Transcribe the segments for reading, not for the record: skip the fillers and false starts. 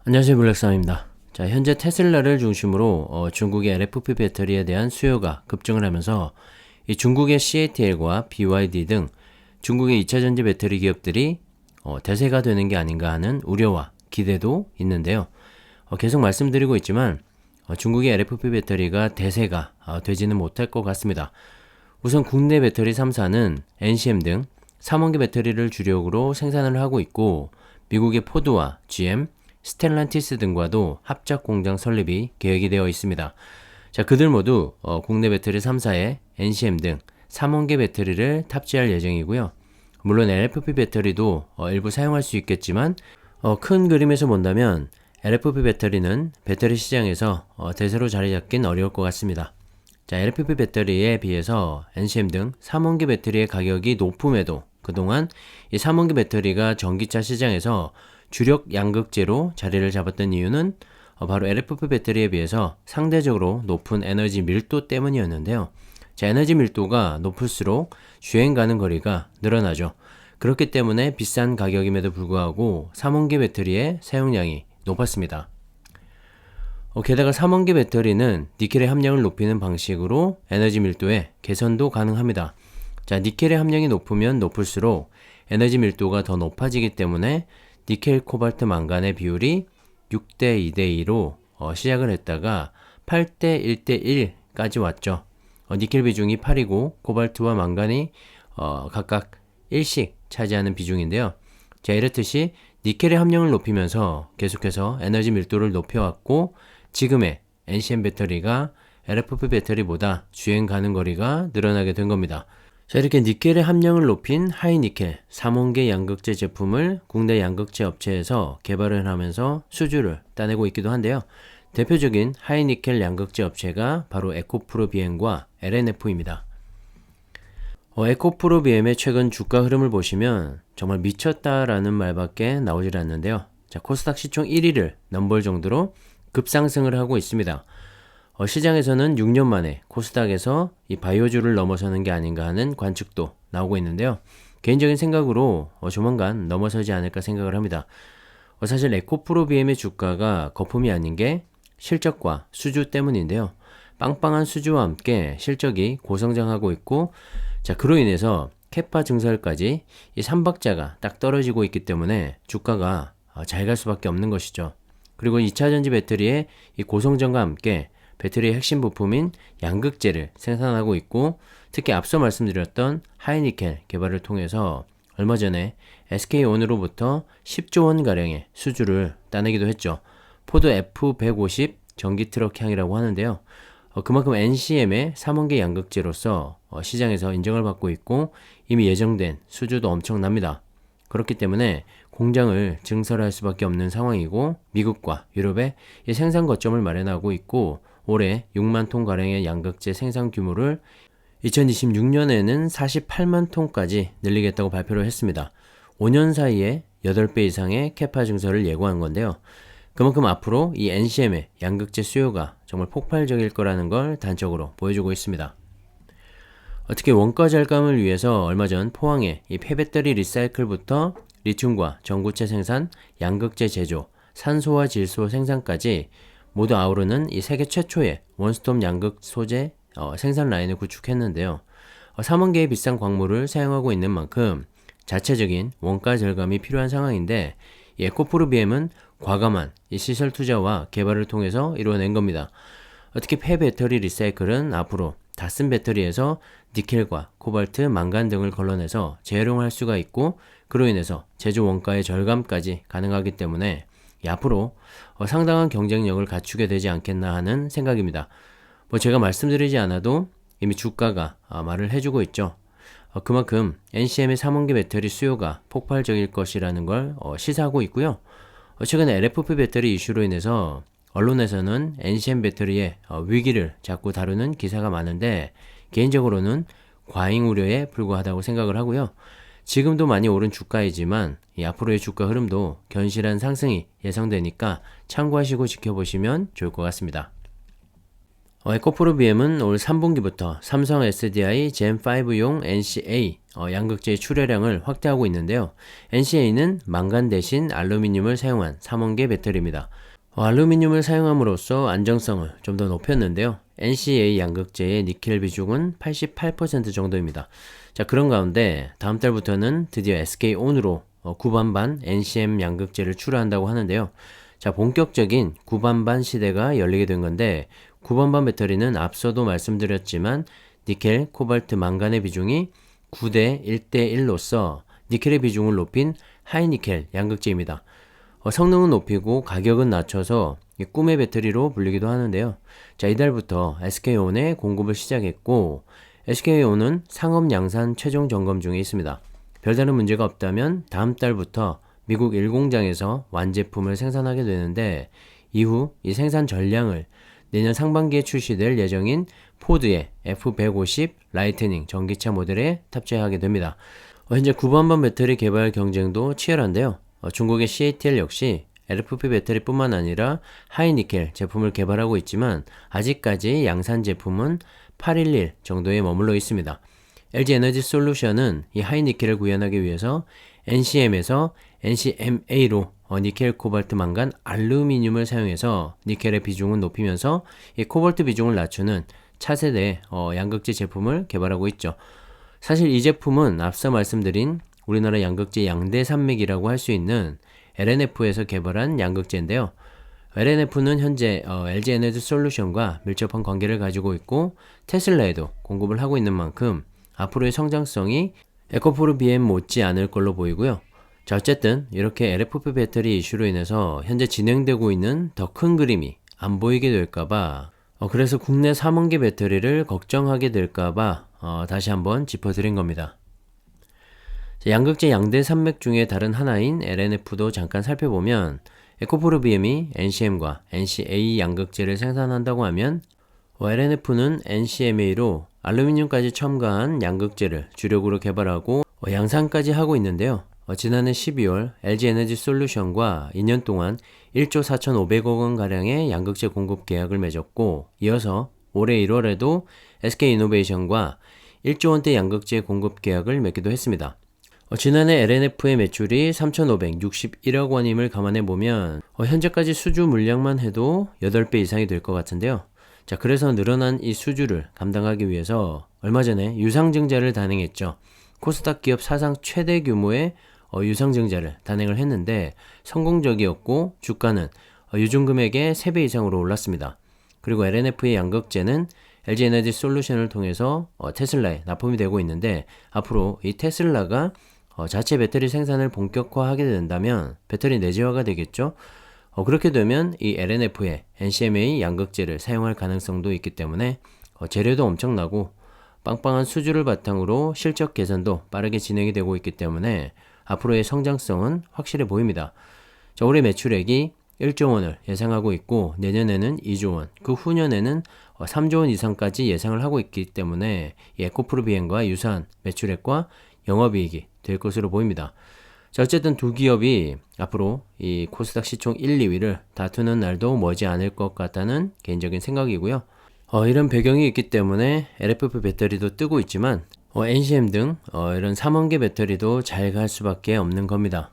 안녕하세요, 블랙sam입니다. 자, 현재 테슬라를 중심으로 중국의 LFP 배터리에 대한 수요가 급증을 하면서 이 중국의 CATL과 BYD 등 중국의 2차 전지 배터리 기업들이 대세가 되는 게 아닌가 하는 우려와 기대도 있는데요. 계속 말씀드리고 있지만 중국의 LFP 배터리가 대세가 되지는 못할 것 같습니다. 우선 국내 배터리 3사는 NCM 등 3원기 배터리를 주력으로 생산을 하고 있고, 미국의 포드와 GM, 스텔란티스 등과도 합작 공장 설립이 계획이 되어 있습니다. 자, 그들 모두 국내 배터리 3사에 NCM 등 3원기 배터리를 탑재할 예정이고요. 물론 LFP 배터리도 일부 사용할 수 있겠지만 큰 그림에서 본다면 LFP 배터리는 배터리 시장에서 대세로 자리 잡긴 어려울 것 같습니다. 자, LFP 배터리에 비해서 NCM 등 3원기 배터리의 가격이 높음에도 그동안 이 3원기 배터리가 전기차 시장에서 주력 양극재로 자리를 잡았던 이유는 바로 LFP 배터리에 비해서 상대적으로 높은 에너지 밀도 때문이었는데요. 자, 에너지 밀도가 높을수록 주행 가는 거리가 늘어나죠. 그렇기 때문에 비싼 가격임에도 불구하고 3원기 배터리의 사용량이 높았습니다. 게다가 3원기 배터리는 니켈의 함량을 높이는 방식으로 에너지 밀도의 개선도 가능합니다. 자, 니켈의 함량이 높으면 높을수록 에너지 밀도가 더 높아지기 때문에 니켈, 코발트, 망간의 비율이 6대 2대 2로 시작을 했다가 8대 1대 1까지 왔죠. 니켈 비중이 8이고 코발트와 망간이 각각 1씩 차지하는 비중인데요. 자, 이렇듯이 니켈의 함량을 높이면서 계속해서 에너지 밀도를 높여왔고, 지금의 NCM 배터리가 LFP 배터리보다 주행 가는 거리가 늘어나게 된 겁니다. 자, 이렇게 니켈의 함량을 높인 하이니켈 3원계 양극재 제품을 국내 양극재 업체에서 개발을 하면서 수주를 따내고 있기도 한데요. 대표적인 하이니켈 양극재 업체가 바로 에코프로비엠과 LNF입니다. 에코프로비엠의 최근 주가 흐름을 보시면 정말 미쳤다라는 말밖에 나오질 않는데요. 자, 코스닥 시총 1위를 넘볼 정도로 급상승을 하고 있습니다. 시장에서는 6년 만에 코스닥에서 이 바이오주를 넘어서는 게 아닌가 하는 관측도 나오고 있는데요. 개인적인 생각으로 조만간 넘어서지 않을까 생각을 합니다. 사실 에코프로비엠의 주가가 거품이 아닌 게 실적과 수주 때문인데요. 빵빵한 수주와 함께 실적이 고성장하고 있고, 자, 그로 인해서 캐파 증설까지 이 3박자가 딱 떨어지고 있기 때문에 주가가 잘 갈 수밖에 없는 것이죠. 그리고 2차 전지 배터리의 이 고성장과 함께 배터리의 핵심 부품인 양극재를 생산하고 있고, 특히 앞서 말씀드렸던 하이니켈 개발을 통해서 얼마 전에 SK온으로부터 10조 원가량의 수주를 따내기도 했죠. 포드 F150 전기 트럭향이라고 하는데요. 그만큼 NCM의 3원계 양극재로서 시장에서 인정을 받고 있고, 이미 예정된 수주도 엄청납니다. 그렇기 때문에 공장을 증설할 수밖에 없는 상황이고, 미국과 유럽에 이 생산 거점을 마련하고 있고, 올해 6만 톤 가량의 양극재 생산 규모를 2026년에는 48만 톤까지 늘리겠다고 발표를 했습니다. 5년 사이에 8배 이상의 캐파 증설을 예고한 건데요. 그만큼 앞으로 이 NCM의 양극재 수요가 정말 폭발적일 거라는 걸 단적으로 보여주고 있습니다. 특히 원가 절감을 위해서 얼마 전 포항에 이 폐배터리 리사이클부터 리튬과 전구체 생산, 양극재 제조, 산소와 질소 생산까지 모두 아우르는 이 세계 최초의 원스톱 양극 소재 생산 라인을 구축했는데요. 3원계의 비싼 광물을 사용하고 있는 만큼 자체적인 원가 절감이 필요한 상황인데, 이 에코프로비엠은 과감한 이 시설 투자와 개발을 통해서 이루어낸 겁니다. 특히 폐배터리 리사이클은 앞으로 다 쓴 배터리에서 니켈과 코발트, 망간 등을 걸러내서 재활용할 수가 있고, 그로 인해서 제조 원가의 절감까지 가능하기 때문에 앞으로 상당한 경쟁력을 갖추게 되지 않겠나 하는 생각입니다. 제가 말씀드리지 않아도 이미 주가가 말을 해주고 있죠. 그만큼 NCM의 3원기 배터리 수요가 폭발적일 것이라는 걸 시사하고 있고요. 최근에 LFP 배터리 이슈로 인해서 언론에서는 NCM 배터리의 위기를 자꾸 다루는 기사가 많은데, 개인적으로는 과잉 우려에 불과하다고 생각을 하고요. 지금도 많이 오른 주가이지만 이 앞으로의 주가 흐름도 견실한 상승이 예상되니까 참고하시고 지켜보시면 좋을 것 같습니다. 에코프로 BM은 올 3분기부터 삼성 SDI 젠5용 NCA 양극재의 출하량을 확대하고 있는데요. NCA는 망간 대신 알루미늄을 사용한 삼원계 배터리입니다. 알루미늄을 사용함으로써 안정성을 좀 더 높였는데요. NCA 양극재의 니켈 비중은 88% 정도입니다. 자, 그런 가운데 다음 달부터는 드디어 SK온으로 구반반 NCM 양극재를 출하한다고 하는데요. 자, 본격적인 구반반 시대가 열리게 된 건데, 구반반 배터리는 앞서도 말씀드렸지만 니켈, 코발트, 망간의 비중이 9대 1대 1로서 니켈의 비중을 높인 하이니켈 양극재입니다. 성능은 높이고 가격은 낮춰서 꿈의 배터리로 불리기도 하는데요. 자, 이달부터 SK온에 공급을 시작했고, SK온은 상업 양산 최종 점검 중에 있습니다. 별다른 문제가 없다면 다음 달부터 미국 1공장에서 완제품을 생산하게 되는데, 이후 이 생산 전량을 내년 상반기에 출시될 예정인 포드의 F150 라이트닝 전기차 모델에 탑재하게 됩니다. 현재 구반반 배터리 개발 경쟁도 치열한데요. 중국의 CATL 역시 LFP 배터리뿐만 아니라 하이니켈 제품을 개발하고 있지만 아직까지 양산 제품은 811 정도에 머물러 있습니다. LG 에너지 솔루션은 이 하이니켈을 구현하기 위해서 NCM에서 NCMA로 니켈, 코발트, 망간, 알루미늄을 사용해서 니켈의 비중을 높이면서 이 코발트 비중을 낮추는 차세대 양극재 제품을 개발하고 있죠. 사실 이 제품은 앞서 말씀드린 우리나라 양극재 양대 산맥이라고 할 수 있는 LNF에서 개발한 양극재인데요. LNF는 현재 LG 에너지 솔루션과 밀접한 관계를 가지고 있고 테슬라에도 공급을 하고 있는 만큼 앞으로의 성장성이 에코프로 BM 못지 않을 걸로 보이고요. 자, 어쨌든 이렇게 LFP 배터리 이슈로 인해서 현재 진행되고 있는 더 큰 그림이 안 보이게 될까봐 그래서 국내 3원계 배터리를 걱정하게 될까봐 다시 한번 짚어드린 겁니다. 자, 양극재 양대 산맥 중에 다른 하나인 LNF도 잠깐 살펴보면 에코프로 BM이 NCM과 NCA 양극재를 생산한다고 하면 LNF는 NCMA로 알루미늄까지 첨가한 양극재를 주력으로 개발하고 양산까지 하고 있는데요. 지난해 12월 LG 에너지 솔루션과 2년 동안 1조 4,500억 원 가량의 양극재 공급 계약을 맺었고, 이어서 올해 1월에도 SK이노베이션과 1조 원대 양극재 공급 계약을 맺기도 했습니다. 지난해 LNF의 매출이 3,561억 원임을 감안해 보면 현재까지 수주 물량만 해도 8배 이상이 될 것 같은데요. 자, 그래서 늘어난 이 수주를 감당하기 위해서 얼마 전에 유상증자를 단행했죠. 코스닥 기업 사상 최대 규모의 유상증자를 단행을 했는데 성공적이었고 주가는 유증금액의 3배 이상으로 올랐습니다. 그리고 LNF의 양극재는 LG 에너지 솔루션을 통해서 테슬라에 납품이 되고 있는데 앞으로 이 테슬라가 자체 배터리 생산을 본격화하게 된다면 배터리 내재화가 되겠죠. 그렇게 되면 이 LNF의 NCMA 양극재를 사용할 가능성도 있기 때문에 재료도 엄청나고 빵빵한 수주를 바탕으로 실적 개선도 빠르게 진행이 되고 있기 때문에 앞으로의 성장성은 확실해 보입니다. 자, 올해 매출액이 1조 원을 예상하고 있고 내년에는 2조 원, 그 후년에는 3조 원 이상까지 예상을 하고 있기 때문에 이 에코프로 BM과 유사한 매출액과 영업이익이 될 것으로 보입니다. 자, 어쨌든 두 기업이 앞으로 이 코스닥 시총 1, 2위를 다투는 날도 머지 않을 것 같다는 개인적인 생각이고요. 이런 배경이 있기 때문에 LFP 배터리도 뜨고 있지만 NCM 등 이런 3원계 배터리도 잘 갈 수밖에 없는 겁니다.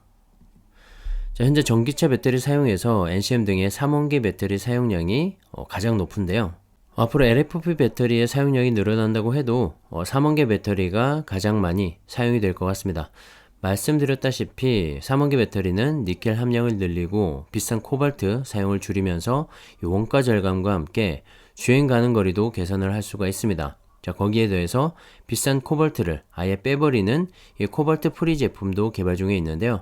자, 현재 전기차 배터리 사용에서 NCM 등의 3원계 배터리 사용량이 가장 높은데요. 앞으로 LFP 배터리의 사용량이 늘어난다고 해도 3원계 배터리가 가장 많이 사용이 될 것 같습니다. 말씀드렸다시피 3원계 배터리는 니켈 함량을 늘리고 비싼 코발트 사용을 줄이면서 원가 절감과 함께 주행 가는 거리도 개선을 할 수가 있습니다. 자, 거기에 더해서 비싼 코발트를 아예 빼버리는 이 코발트 프리 제품도 개발 중에 있는데요.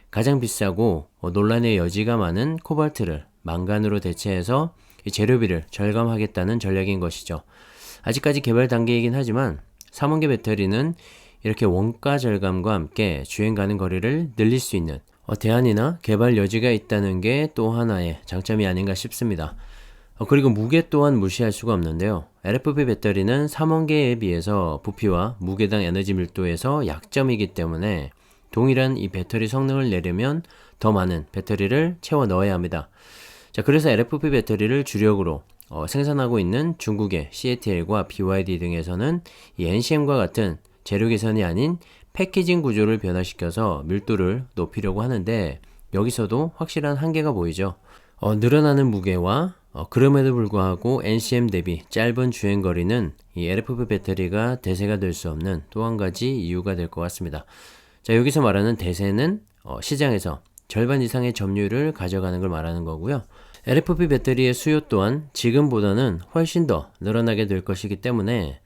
가장 비싸고 논란의 여지가 많은 코발트를 망간으로 대체해서 이 재료비를 절감하겠다는 전략인 것이죠. 아직까지 개발 단계이긴 하지만 3원계 배터리는 이렇게 원가 절감과 함께 주행 가는 거리를 늘릴 수 있는 대안이나 개발 여지가 있다는 게 또 하나의 장점이 아닌가 싶습니다. 그리고 무게 또한 무시할 수가 없는데요. LFP 배터리는 3원계에 비해서 부피와 무게당 에너지 밀도에서 약점이기 때문에 동일한 이 배터리 성능을 내려면 더 많은 배터리를 채워 넣어야 합니다. 자, 그래서 LFP 배터리를 주력으로 생산하고 있는 중국의 CATL과 BYD 등에서는 이 NCM과 같은 재료 개선이 아닌 패키징 구조를 변화시켜서 밀도를 높이려고 하는데 여기서도 확실한 한계가 보이죠. 늘어나는 무게와 그럼에도 불구하고 NCM 대비 짧은 주행거리는 이 LFP 배터리가 대세가 될 수 없는 또 한 가지 이유가 될 것 같습니다. 자, 여기서 말하는 대세는 시장에서 절반 이상의 점유율을 가져가는 걸 말하는 거고요. LFP 배터리의 수요 또한 지금보다는 훨씬 더 늘어나게 될 것이기 때문에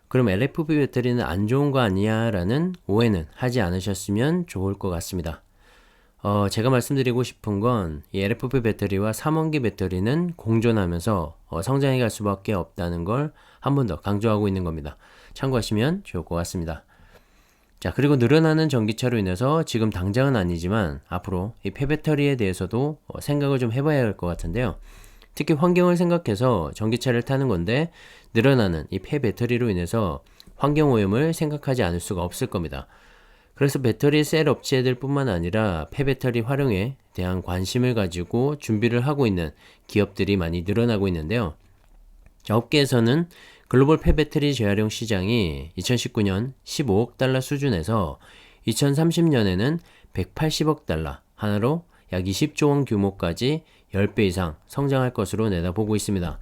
그럼 LFP 배터리는 안 좋은 거 아니야? 라는 오해는 하지 않으셨으면 좋을 것 같습니다. 제가 말씀드리고 싶은 건 이 LFP 배터리와 3원기 배터리는 공존하면서 성장해 갈 수밖에 없다는 걸 한 번 더 강조하고 있는 겁니다. 참고하시면 좋을 것 같습니다. 자, 그리고 늘어나는 전기차로 인해서 지금 당장은 아니지만 앞으로 이 폐배터리에 대해서도 생각을 좀 해봐야 할 것 같은데요. 특히 환경을 생각해서 전기차를 타는 건데 늘어나는 이 폐배터리로 인해서 환경오염을 생각하지 않을 수가 없을 겁니다. 그래서 배터리 셀 업체들 뿐만 아니라 폐배터리 활용에 대한 관심을 가지고 준비를 하고 있는 기업들이 많이 늘어나고 있는데요. 자, 업계에서는 글로벌 폐배터리 재활용 시장이 2019년 15억 달러 수준에서 2030년에는 180억 달러, 하나로 약 20조 원 규모까지 10배 이상 성장할 것으로 내다보고 있습니다.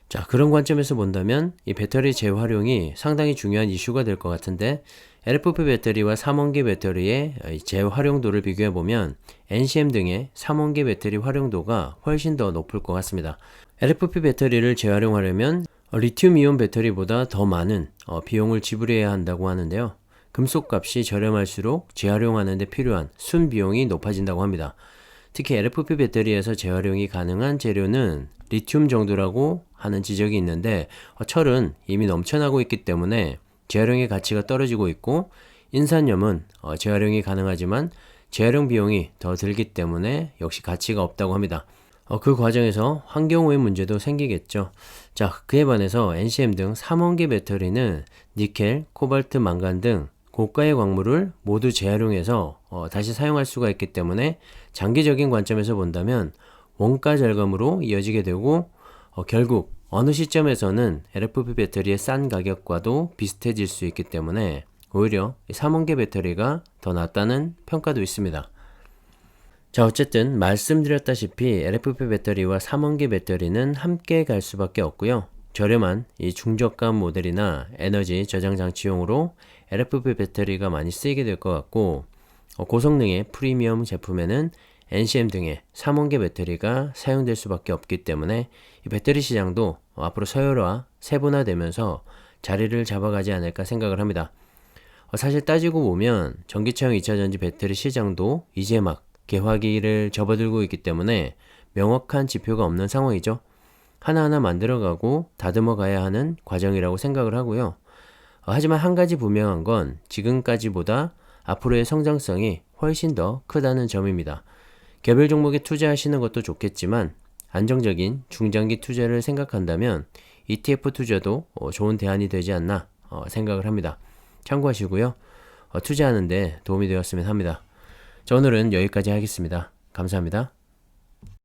자, 그런 관점에서 본다면 이 배터리 재활용이 상당히 중요한 이슈가 될 것 같은데 LFP 배터리와 3원기 배터리의 재활용도를 비교해보면 NCM 등의 3원기 배터리 활용도가 훨씬 더 높을 것 같습니다. LFP 배터리를 재활용하려면 리튬이온 배터리보다 더 많은 비용을 지불해야 한다고 하는데요. 금속값이 저렴할수록 재활용하는 데 필요한 순비용이 높아진다고 합니다. 특히 LFP 배터리에서 재활용이 가능한 재료는 리튬 정도라고 하는 지적이 있는데 철은 이미 넘쳐나고 있기 때문에 재활용의 가치가 떨어지고 있고 인산염은 재활용이 가능하지만 재활용 비용이 더 들기 때문에 역시 가치가 없다고 합니다. 그 과정에서 환경오염 문제도 생기겠죠. 자, 그에 반해서 NCM 등 3원기 배터리는 니켈, 코발트, 망간 등 고가의 광물을 모두 재활용해서 다시 사용할 수가 있기 때문에 장기적인 관점에서 본다면 원가 절감으로 이어지게 되고 결국 어느 시점에서는 LFP 배터리의 싼 가격과도 비슷해질 수 있기 때문에 오히려 3원기 배터리가 더 낫다는 평가도 있습니다. 자, 어쨌든 말씀드렸다시피 LFP 배터리와 3원기 배터리는 함께 갈 수밖에 없고요. 저렴한 이 중저가 모델이나 에너지 저장 장치용으로 LFP 배터리가 많이 쓰이게 될 것 같고 고성능의 프리미엄 제품에는 NCM 등의 3원기 배터리가 사용될 수밖에 없기 때문에 이 배터리 시장도 앞으로 서열화, 세분화되면서 자리를 잡아가지 않을까 생각을 합니다. 사실 따지고 보면 전기차용 2차전지 배터리 시장도 이제 막 개화기를 접어들고 있기 때문에 명확한 지표가 없는 상황이죠. 하나하나 만들어가고 다듬어 가야 하는 과정이라고 생각을 하고요. 하지만 한 가지 분명한 건 지금까지보다 앞으로의 성장성이 훨씬 더 크다는 점입니다. 개별 종목에 투자하시는 것도 좋겠지만 안정적인 중장기 투자를 생각한다면 ETF 투자도 좋은 대안이 되지 않나 생각을 합니다. 참고하시고요. 투자하는 데 도움이 되었으면 합니다. 자, 오늘은 여기까지 하겠습니다. 감사합니다.